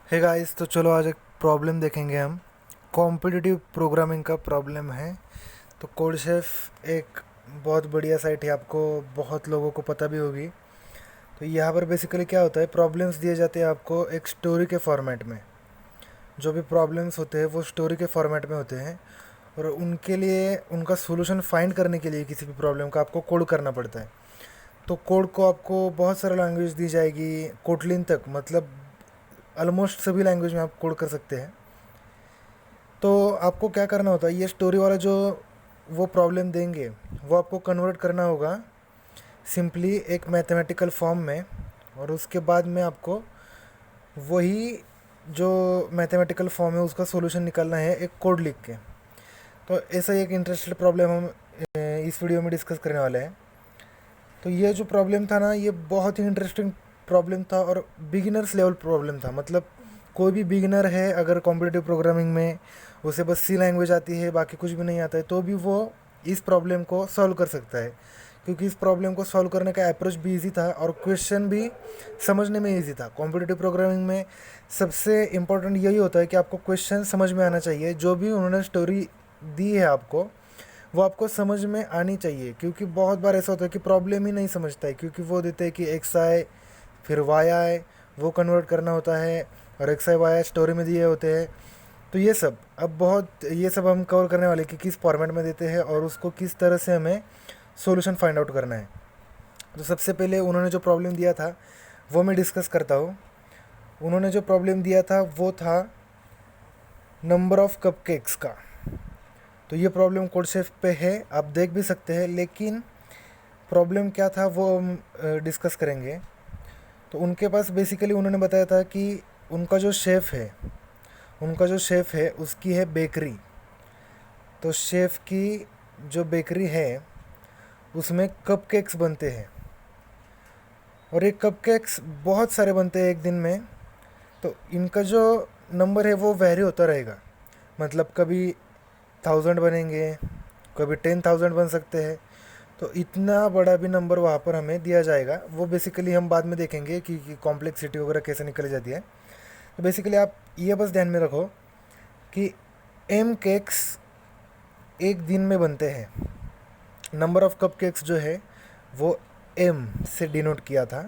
Hey guys, तो चलो आज एक प्रॉब्लम देखेंगे हम। कॉम्पिटिटिव प्रोग्रामिंग का प्रॉब्लम है। तो कोड शेफ एक बहुत बढ़िया साइट है, आपको बहुत लोगों को पता भी होगी। तो यहाँ पर बेसिकली क्या होता है, प्रॉब्लम्स दिए जाते हैं आपको एक स्टोरी के फॉर्मेट में। जो भी प्रॉब्लम्स होते हैं वो स्टोरी के फॉर्मेट में होते हैं, और उनके लिए उनका सोल्यूशन फाइंड करने के लिए किसी भी प्रॉब्लम का आपको कोड करना पड़ता है। तो कोड को आपको बहुत सारा लैंग्वेज दी जाएगी, कोटलिन तक, मतलब ऑलमोस्ट सभी लैंग्वेज में आप कोड कर सकते हैं। तो आपको क्या करना होता है, ये स्टोरी वाला जो वो प्रॉब्लम देंगे वो आपको कन्वर्ट करना होगा सिंपली एक मैथमेटिकल फॉर्म में, और उसके बाद में आपको वही जो मैथमेटिकल फॉर्म है उसका सॉल्यूशन निकालना है एक कोड लिख के। तो ऐसा ही एक इंटरेस्टेड प्रॉब्लम हम इस वीडियो में डिस्कस करने वाले हैं। तो ये जो प्रॉब्लम था ना, ये बहुत ही इंटरेस्टिंग प्रॉब्लम था और बिगिनर्स लेवल प्रॉब्लम था। मतलब कोई भी बिगिनर है अगर कॉम्पिटिटिव प्रोग्रामिंग में, उसे बस सी लैंग्वेज आती है, बाकी कुछ भी नहीं आता है, तो भी वो इस प्रॉब्लम को सॉल्व कर सकता है। क्योंकि इस प्रॉब्लम को सॉल्व करने का अप्रोच भी इजी था और क्वेश्चन भी समझने में इजी था। कॉम्पिटिटिव प्रोग्रामिंग में सबसे इम्पोर्टेंट यही होता है कि आपको क्वेश्चन समझ में आना चाहिए। जो भी उन्होंने स्टोरी दी है आपको, वो आपको समझ में आनी चाहिए। क्योंकि बहुत बार ऐसा होता है कि प्रॉब्लम ही नहीं समझता है, क्योंकि वो देते हैं कि एक्स आए फिर वाई आए, वो कन्वर्ट करना होता है, और एक्स आई वाई स्टोरी में दिए होते हैं। तो ये सब हम कवर करने वाले कि किस फॉर्मेट में देते हैं और उसको किस तरह से हमें सॉल्यूशन फाइंड आउट करना है। तो सबसे पहले उन्होंने जो प्रॉब्लम दिया था वो मैं डिस्कस करता हूँ। उन्होंने जो प्रॉब्लम दिया था वो था नंबर ऑफ़ कपकेक्स का। तो ये प्रॉब्लम कोड शेफ पे है, आप देख भी सकते हैं, लेकिन प्रॉब्लम क्या था वो हम डिस्कस करेंगे। तो उनके पास बेसिकली उन्होंने बताया था कि उनका जो शेफ़ है उसकी है बेकरी। तो शेफ़ की जो बेकरी है उसमें कपकेक्स बनते हैं, और ये कपकेक्स बहुत सारे बनते हैं एक दिन में। तो इनका जो नंबर है वो वेरी होता रहेगा। मतलब कभी 1000 बनेंगे, कभी 10,000 बन सकते हैं। तो इतना बड़ा भी नंबर वहाँ पर हमें दिया जाएगा। वो बेसिकली हम बाद में देखेंगे कि कॉम्प्लेक्सिटी वगैरह कैसे निकल जाती है। तो बेसिकली आप ये बस ध्यान में रखो कि एम केक्स एक दिन में बनते हैं। नंबर ऑफ़ कप केक्स जो है वो एम से डिनोट किया था।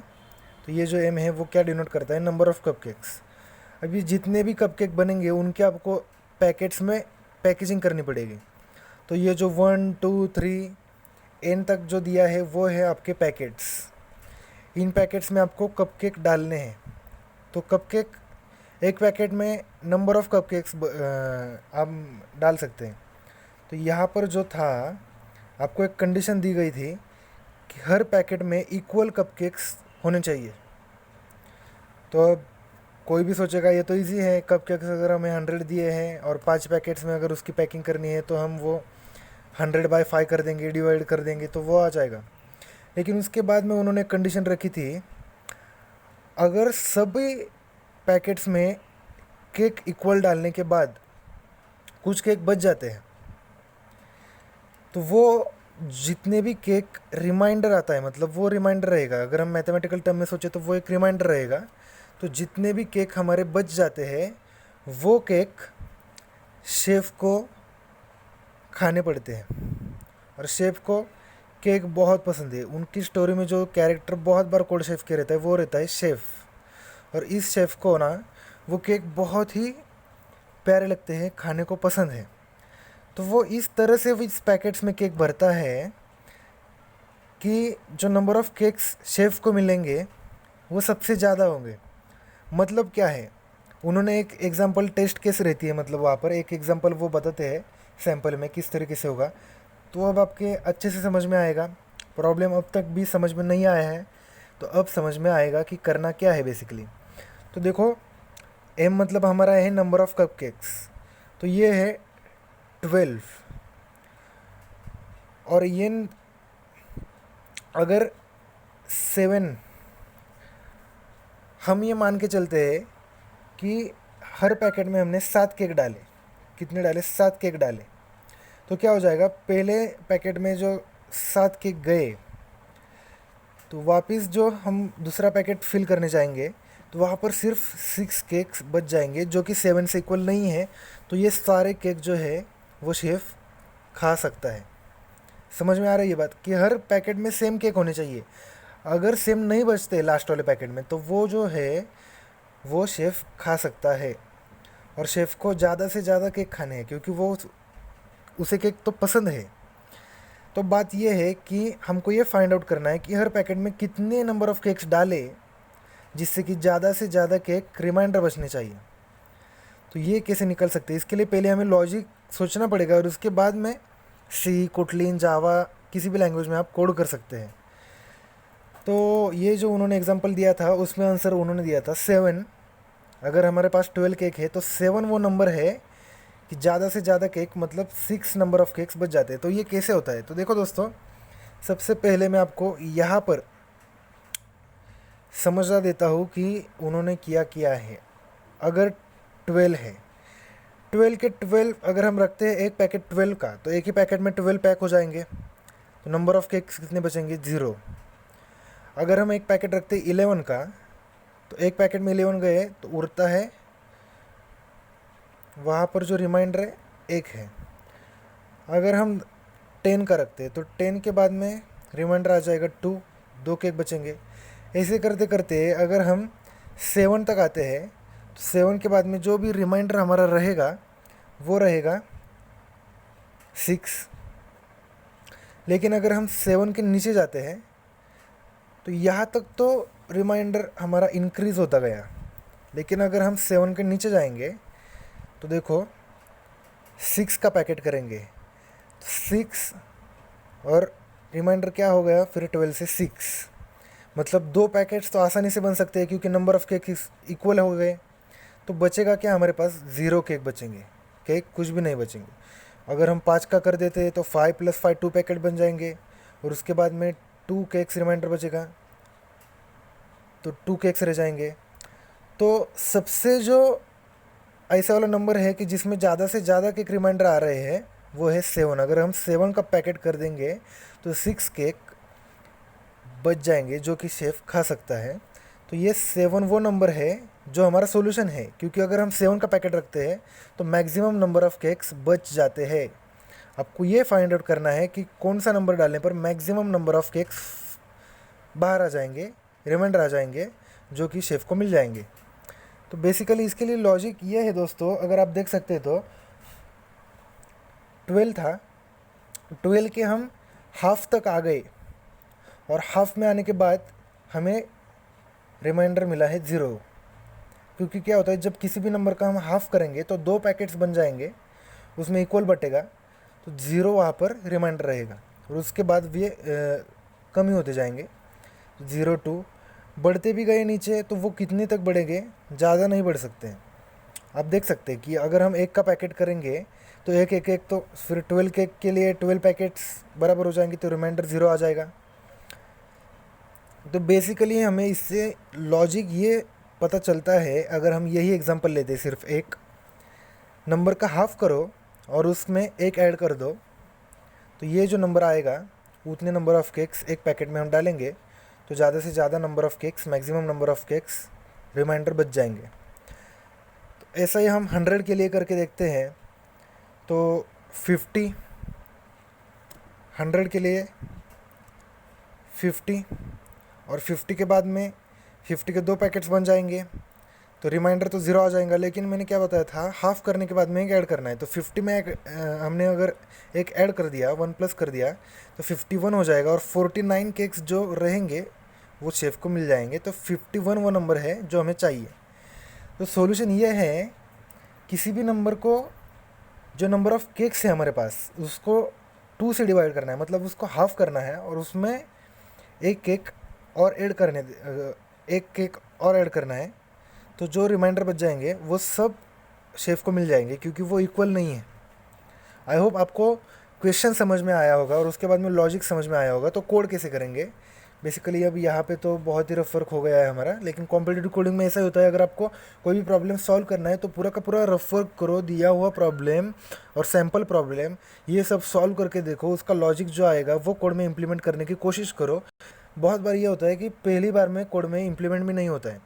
तो ये जो एम है वो क्या डिनोट करता है, नंबर ऑफ़ कप केक्स। अभी जितने भी कप केक बनेंगे उनके आपको पैकेट्स में पैकेजिंग करनी पड़ेगी। तो ये जो 1 2 3 एन तक जो दिया है वो है आपके पैकेट्स। इन पैकेट्स में आपको कपकेक डालने हैं। तो कपकेक एक पैकेट में नंबर ऑफ़ कपकेक्स आप डाल सकते हैं। तो यहाँ पर जो था, आपको एक कंडीशन दी गई थी कि हर पैकेट में इक्वल कपकेक्स होने चाहिए। तो अब कोई भी सोचेगा ये तो इजी है, कपकेक्स अगर हमें 100 दिए हैं और 5 पैकेट्स में अगर उसकी पैकिंग करनी है तो हम वो 100/5 कर देंगे, डिवाइड कर देंगे तो वो आ जाएगा। लेकिन उसके बाद में उन्होंने कंडीशन रखी थी, अगर सभी पैकेट्स में केक इक्वल डालने के बाद कुछ केक बच जाते हैं, तो वो जितने भी केक रिमाइंडर आता है, मतलब वो रिमाइंडर रहेगा। अगर हम मैथमेटिकल टर्म में सोचे तो वो एक रिमाइंडर रहेगा। तो जितने भी केक हमारे बच जाते हैं वो केक शेफ़ को खाने पड़ते हैं। और शेफ़ को केक बहुत पसंद है। उनकी स्टोरी में जो कैरेक्टर बहुत बार कोड शेफ़ के रहता है वो रहता है शेफ़। और इस शेफ़ को ना वो केक बहुत ही प्यारे लगते हैं, खाने को पसंद है। तो वो इस तरह से इस पैकेट्स में केक भरता है कि जो नंबर ऑफ़ केक्स शेफ़ को मिलेंगे वो सबसे ज़्यादा होंगे। मतलब क्या है, उन्होंने एक एग्जांपल टेस्ट केस रहती है, मतलब वहाँ पर एक एग्जांपल वो बताते हैं सैंपल में किस तरीके से होगा। तो अब आपके अच्छे से समझ में आएगा। प्रॉब्लम अब तक भी समझ में नहीं आया है, तो अब समझ में आएगा कि करना क्या है बेसिकली। तो देखो, एम मतलब हमारा है नंबर ऑफ़ कप केक्स। तो ये है 12। और ये अगर 7, हम ये मान के चलते हैं कि हर पैकेट में हमने 7 केक डाले। कितने डाले, 7 केक डाले। तो क्या हो जाएगा, पहले पैकेट में जो 7 केक गए, तो वापस जो हम दूसरा पैकेट फिल करने जाएंगे तो वहाँ पर सिर्फ 6 केक्स बच जाएंगे जो कि 7 से इक्वल नहीं है। तो ये सारे केक जो है वो शेफ़ खा सकता है। समझ में आ रही है ये बात कि हर पैकेट में सेम केक होने चाहिए। अगर सेम नहीं बचते लास्ट वाले पैकेट में तो वो जो है वो शेफ़ खा सकता है। और शेफ़ को ज़्यादा से ज़्यादा केक खाने हैं क्योंकि वो उसे केक तो पसंद है। तो बात ये है कि हमको ये फाइंड आउट करना है कि हर पैकेट में कितने नंबर ऑफ़ केक्स डाले जिससे कि ज़्यादा से ज़्यादा केक रिमाइंडर बचने चाहिए। तो ये कैसे निकल सकते हैं, इसके लिए पहले हमें लॉजिक सोचना पड़ेगा और उसके बाद में सी, कोटलिन, जावा किसी भी लैंग्वेज में आप कोड कर सकते हैं। तो ये जो उन्होंने एग्जांपल दिया था उसमें आंसर उन्होंने दिया था 7। अगर हमारे पास 12 केक है तो 7 वो नंबर है कि ज़्यादा से ज़्यादा केक मतलब 6 नंबर ऑफ़ केक्स बच जाते हैं। तो ये कैसे होता है, तो देखो दोस्तों, सबसे पहले मैं आपको यहाँ पर समझा देता हूँ कि उन्होंने क्या है। अगर 12 है, 12 के 12 अगर हम रखते हैं एक पैकेट 12 का तो एक ही पैकेट में 12 पैक हो जाएंगे। तो नंबर ऑफ़ केक्स कितने बचेंगे, 0। अगर हम एक पैकेट रखते हैं 11 का तो एक पैकेट में 11 गए तो उड़ता है वहाँ पर जो रिमाइंडर है 1 है। अगर हम 10 का रखते हैं तो 10 के बाद में रिमाइंडर आ जाएगा 2, 2 केक बचेंगे। ऐसे करते करते अगर हम 7 तक आते हैं तो 7 के बाद में जो भी रिमाइंडर हमारा रहेगा वो रहेगा 6। लेकिन अगर हम 7 के नीचे जाते हैं तो यहाँ तक तो रिमाइंडर हमारा इंक्रीज़ होता गया। लेकिन अगर हम 7 के नीचे जाएंगे तो देखो 6 का पैकेट करेंगे तो 6 और रिमाइंडर क्या हो गया फिर 12 से 6, मतलब 2 पैकेट्स तो आसानी से बन सकते हैं क्योंकि नंबर ऑफ़ केक इक्वल हो गए। तो बचेगा क्या हमारे पास, 0 केक बचेंगे, केक कुछ भी नहीं बचेंगे। अगर हम 5 का कर देते हैं तो 5 + 5 2 पैकेट बन जाएंगे और उसके बाद में 2 केक्स रिमाइंडर बचेगा तो 2 केक्स रह जाएंगे। तो सबसे जो ऐसा वाला नंबर है कि जिसमें ज़्यादा से ज़्यादा केक रिमाइंडर आ रहे हैं वो है 7। अगर हम 7 का पैकेट कर देंगे तो 6 केक बच जाएंगे जो कि शेफ़ खा सकता है। तो ये 7 वो नंबर है जो हमारा सॉल्यूशन है, क्योंकि अगर हम 7 का पैकेट रखते हैं तो मैक्सिमम नंबर ऑफ़ केक्स बच जाते हैं। आपको ये फाइंड आउट करना है कि कौन सा नंबर डालने पर मैक्सिमम नंबर ऑफ़ केक्स बाहर आ जाएंगे, रिमाइंडर आ जाएंगे जो कि शेफ़ को मिल जाएंगे। तो बेसिकली इसके लिए लॉजिक ये है दोस्तों, अगर आप देख सकते तो 12 था, 12 के हम हाफ तक आ गए और हाफ में आने के बाद हमें रिमाइंडर मिला है 0। क्योंकि क्या होता है जब किसी भी नंबर का हम हाफ करेंगे तो 2 पैकेट्स बन जाएंगे, उसमें इक्वल बटेगा तो 0 वहाँ पर रिमाइंडर रहेगा और उसके बाद ये कम ही होते जाएंगे। 0 2 बढ़ते भी गए नीचे तो वो कितने तक बढ़ेंगे, ज़्यादा नहीं बढ़ सकते हैं। आप देख सकते हैं कि अगर हम 1 का पैकेट करेंगे तो एक तो फिर 12 केक के लिए 12 पैकेट्स बराबर हो जाएंगे तो रिमाइंडर 0 आ जाएगा। तो बेसिकली हमें इससे लॉजिक ये पता चलता है, अगर हम यही एग्जांपल लेते हैं, सिर्फ एक नंबर का हाफ करो और उसमें 1 ऐड कर दो तो ये जो नंबर आएगा उतने नंबर ऑफ़ केक्स एक पैकेट में हम डालेंगे तो ज़्यादा से ज़्यादा number of cakes, maximum number of cakes remainder बच जाएंगे। तो ऐसा ही हम 100 के लिए करके देखते हैं। तो 50, 100 के लिए 50 और 50 के बाद में 50 के 2 पैकेट्स बन जाएंगे तो रिमाइंडर तो 0 आ जाएगा। लेकिन मैंने क्या बताया था, हाफ़ करने के बाद में एक ऐड करना है। तो 50 में हमने अगर एक ऐड कर दिया, 1 प्लस कर दिया तो 51 हो जाएगा और 49 केक्स जो रहेंगे वो शेफ़ को मिल जाएंगे। तो 51 वो नंबर है जो हमें चाहिए। तो सॉल्यूशन ये है, किसी भी नंबर को जो नंबर ऑफ़ केक्स है हमारे पास उसको 2 से डिवाइड करना है, मतलब उसको हाफ़ करना है और उसमें एक केक और ऐड करना है। तो जो रिमाइंडर बच जाएंगे वो सब शेफ़ को मिल जाएंगे क्योंकि वो इक्वल नहीं है। आई होप आपको क्वेश्चन समझ में आया होगा और उसके बाद में लॉजिक समझ में आया होगा। तो कोड कैसे करेंगे बेसिकली, अब यहाँ पे तो बहुत ही रफ वर्क हो गया है हमारा, लेकिन कॉम्पिटिटिव कोडिंग में ऐसा ही होता है। अगर आपको कोई भी प्रॉब्लम सॉल्व करना है तो पूरा का पूरा रफ वर्क करो, दिया हुआ प्रॉब्लम और सैम्पल प्रॉब्लम ये सब सॉल्व करके देखो, उसका लॉजिक जो आएगा वो कोड में इम्प्लीमेंट करने की कोशिश करो। बहुत बार ये होता है कि पहली बार में कोड में इम्प्लीमेंट भी नहीं होता है,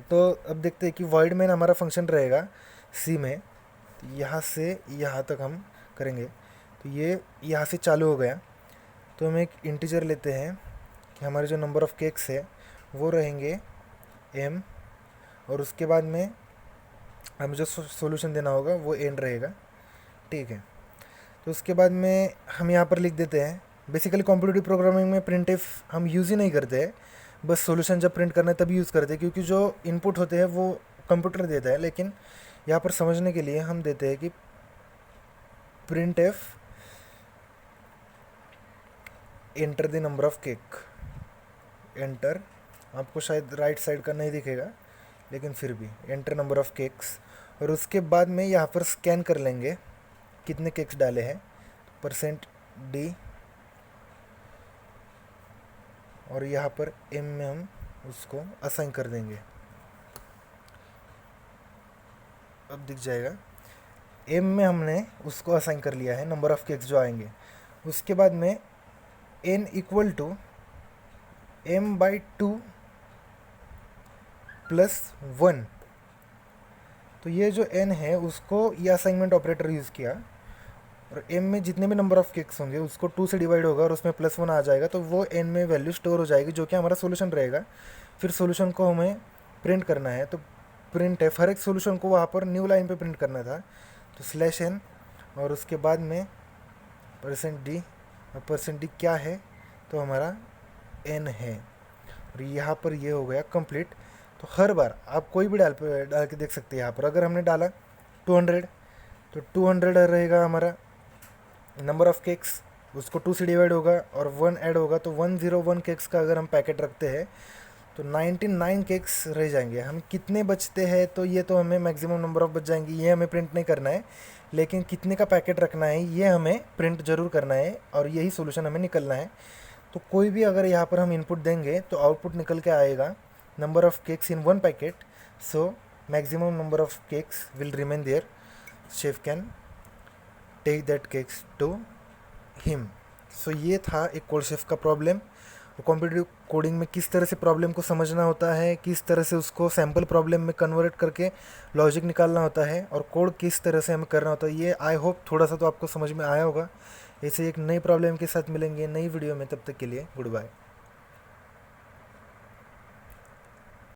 तो अब देखते हैं कि वॉइड में हमारा फंक्शन रहेगा सी में, तो यहाँ से यहाँ तक हम करेंगे। तो ये यहाँ से चालू हो गया, तो हम एक इंटीजर लेते हैं कि हमारे जो नंबर ऑफ़ केक्स है वो रहेंगे m, और उसके बाद में हमें जो सॉल्यूशन देना होगा वो n रहेगा, ठीक है। तो उसके बाद में हम यहाँ पर लिख देते हैं, बेसिकली कॉम्पिटिटिव प्रोग्रामिंग में प्रिंट हम यूज़ ही नहीं करते हैं, बस सॉल्यूशन जब प्रिंट करना है तभी यूज़ करते हैं, क्योंकि जो इनपुट होते हैं वो कंप्यूटर देता है। लेकिन यहाँ पर समझने के लिए हम देते हैं कि print enter the number of cake, enter, आपको शायद राइट साइड का नहीं दिखेगा लेकिन फिर भी एंटर नंबर ऑफ़ केक्स, और उसके बाद में यहाँ पर स्कैन कर लेंगे कितने केक्स डाले हैं, %d, और यहाँ पर m में हम उसको असाइन कर देंगे। अब दिख जाएगा m में हमने उसको असाइन कर लिया है नंबर ऑफ़ केक्स जो आएंगे। उसके बाद में n इक्वल टू m/2 + 1, तो ये जो n है उसको ये असाइनमेंट ऑपरेटर यूज़ किया, और m में जितने भी नंबर ऑफ़ केक्स होंगे उसको 2 से डिवाइड होगा और उसमें +1 आ जाएगा, तो वो n में वैल्यू स्टोर हो जाएगी जो कि हमारा सॉल्यूशन रहेगा। फिर सॉल्यूशन को हमें प्रिंट करना है, तो प्रिंट है हर एक सॉल्यूशन को वहाँ पर न्यू लाइन पे प्रिंट करना था, तो /n, और उसके बाद में %d, और %d क्या है, तो हमारा n है, और यहाँ पर ये हो गया कंप्लीट। तो हर बार आप कोई भी डाल के देख सकते हैं। यहाँ पर अगर हमने डाला 200, तो 200 रहेगा हमारा नंबर ऑफ़ केक्स, उसको 2 से डिवाइड होगा और 1 ऐड होगा, तो 101 केक्स का अगर हम पैकेट रखते हैं तो 99 केक्स रह जाएंगे। हम कितने बचते हैं तो ये तो हमें मैक्सिमम नंबर ऑफ बच जाएंगे, ये हमें प्रिंट नहीं करना है, लेकिन कितने का पैकेट रखना है ये हमें प्रिंट ज़रूर करना है, और यही सोल्यूशन हमें निकलना है। तो कोई भी अगर यहाँ पर हम इनपुट देंगे तो आउटपुट निकल के आएगा number of cakes in 1 packet, so maximum number of cakes will remain there, chef can take that cakes to him. So ये था एक कोड शेफ का प्रॉब्लम। कॉम्पिटिटिव कोडिंग में किस तरह से प्रॉब्लम को समझना होता है, किस तरह से उसको सैम्पल प्रॉब्लम में कन्वर्ट करके लॉजिक निकालना होता है, और कोड किस तरह से हमें करना होता है, ये आई होप थोड़ा सा तो आपको समझ में आया होगा। ऐसे एक नई प्रॉब्लम के साथ मिलेंगे नई वीडियो में, तब तक के लिए गुड बाय।